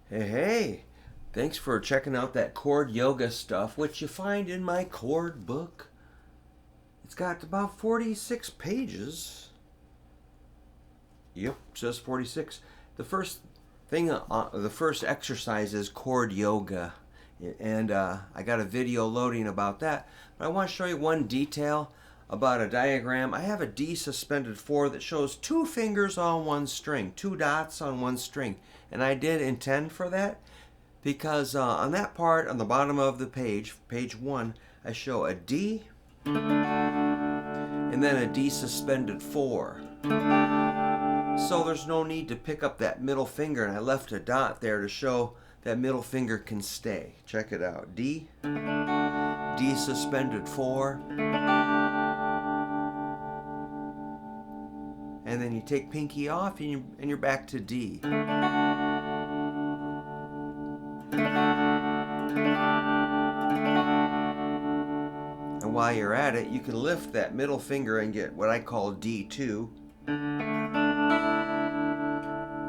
Hey, thanks for checking out that cord yoga stuff, which you find in my cord book. It's got about 46 pages. Yep, just 46. The first the first exercise is cord yoga. And I got a video loading about that. But I want to show you one detail about a diagram. I have a DSus4 that shows two fingers on one string, two dots on one string. And I did intend for that because on that part on the bottom of the page 1, I show a D and then a DSus4. So there's no need to pick up that middle finger, and I left a dot there to show that middle finger can stay. Check it out. D, DSus4, and then you take pinky off and you're back to D. And while you're at it, you can lift that middle finger and get what I call D2.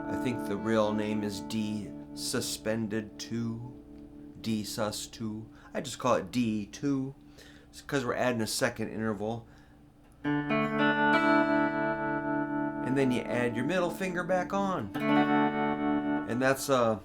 I think the real name is DSus2, DSus2. I just call it D2. It's because we're adding a second interval. And then you add your middle finger back on. And that's so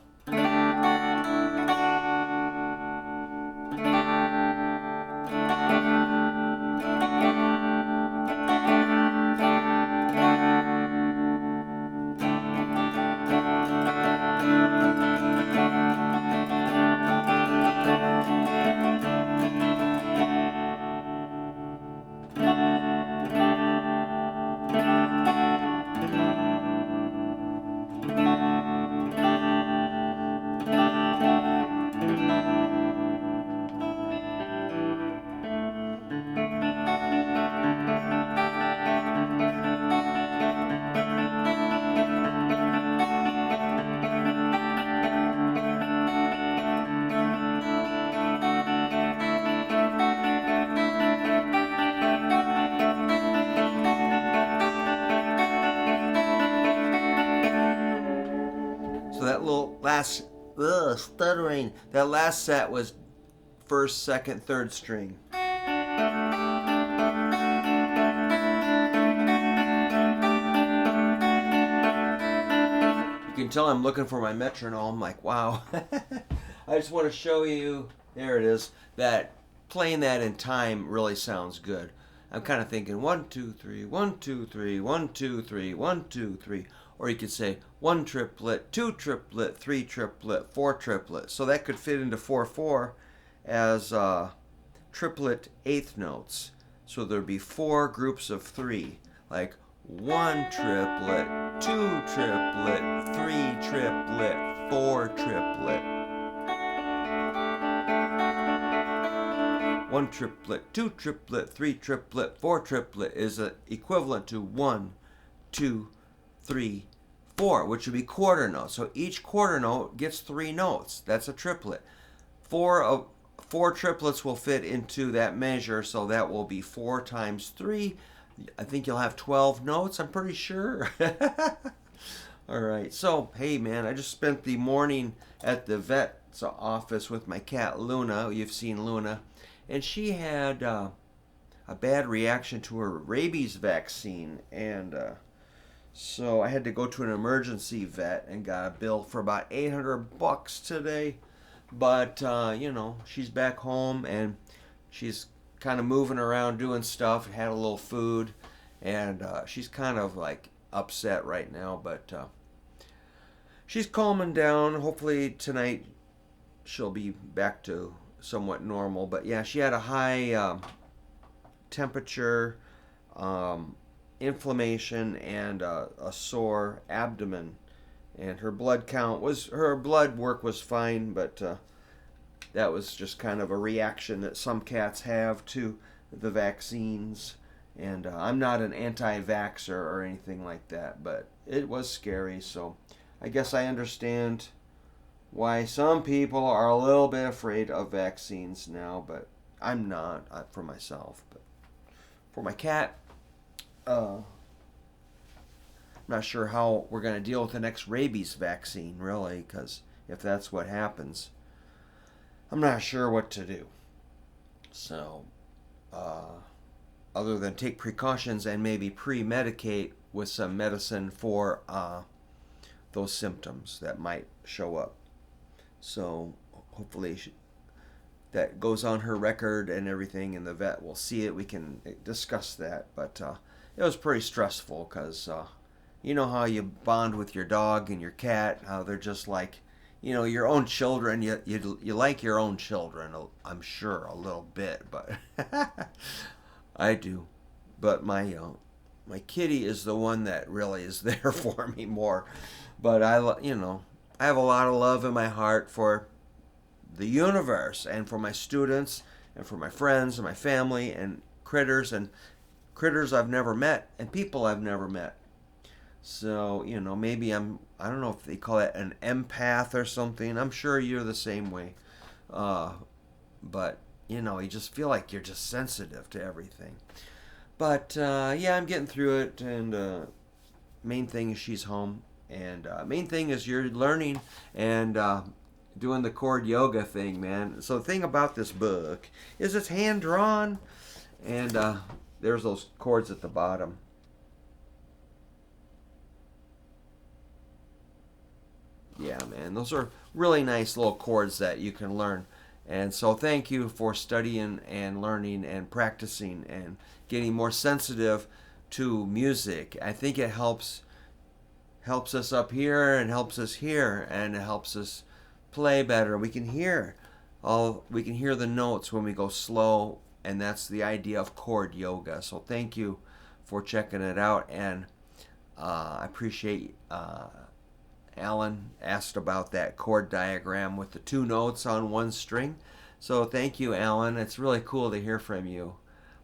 that little last stuttering. That last set was first, second, third string. You can tell I'm looking for my metronome. Like, wow. I just want to show you. There it is. That playing that in time really sounds good. I'm kind of thinking 1, 2, 3, 1, 2, 3, 1, 2, 3, 1, 2, 3. Or you could say 1 triplet, 2 triplet, 3 triplet, 4 triplet. So that could fit into 4/4 as triplet eighth notes. So there'd be 4 groups of 3, like 1 triplet, 2 triplet, 3 triplet, 4 triplet. 1 triplet, 2 triplet, 3 triplet, 4 triplet is equivalent to 1, 2, 3, 4, which would be quarter notes. So each quarter note gets 3 notes. That's a triplet. 4 triplets will fit into that measure, so that will be 4 times 3. I think you'll have 12 notes, I'm pretty sure. All right, so hey man, I just spent the morning at the vet's office with my cat Luna. You've seen Luna. And she had a bad reaction to her rabies vaccine, and so I had to go to an emergency vet and got a bill for about $800 today. But she's back home and she's kind of moving around doing stuff. Had a little food, and she's kind of like upset right now, but she's calming down. Hopefully tonight she'll be back to somewhat normal. But yeah, she had a high temperature, inflammation, and a sore abdomen, and her blood work was fine, but that was just kind of a reaction that some cats have to the vaccines. And I'm not an anti-vaxxer or anything like that, but it was scary. So I guess I understand why some people are a little bit afraid of vaccines now, but I'm not for myself. But for my cat, I'm not sure how we're going to deal with the next rabies vaccine, really, because if that's what happens, I'm not sure what to do. So, other than take precautions and maybe pre-medicate with some medicine for those symptoms that might show up. So hopefully that goes on her record and everything, and the vet will see it. We can discuss that. But it was pretty stressful because you know how you bond with your dog and your cat, how they're just like, you know, your own children. You like your own children, I'm sure, a little bit, but I do. But my kitty is the one that really is there for me more. But I have a lot of love in my heart for the universe and for my students and for my friends and my family and critters I've never met and people I've never met. So, maybe I don't know if they call it an empath or something. I'm sure you're the same way. But, you just feel like you're just sensitive to everything. But, yeah, I'm getting through it. And main thing is she's home. And main thing is you're learning and doing the chord yoga thing, man. So the thing about this book is it's hand-drawn. And there's those chords at the bottom. Yeah, man, those are really nice little chords that you can learn. And so thank you for studying and learning and practicing and getting more sensitive to music. I think it helps us up here and helps us here and it helps us play better. We can hear the notes when we go slow, and that's the idea of chord yoga. So thank you for checking it out, and I appreciate Alan asked about that chord diagram with the 2 notes on 1 string. So thank you, Alan. It's really cool to hear from you.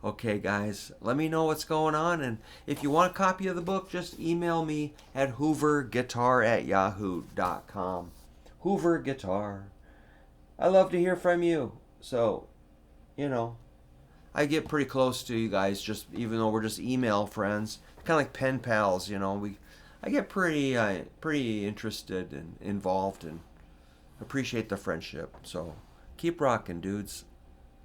Okay, guys, let me know what's going on. And if you want a copy of the book, just email me at hooverguitar@yahoo.com. Hoover Guitar. I love to hear from you. So, I get pretty close to you guys, just even though we're just email friends. Kind of like pen pals, I get pretty interested and involved and appreciate the friendship. So keep rocking, dudes.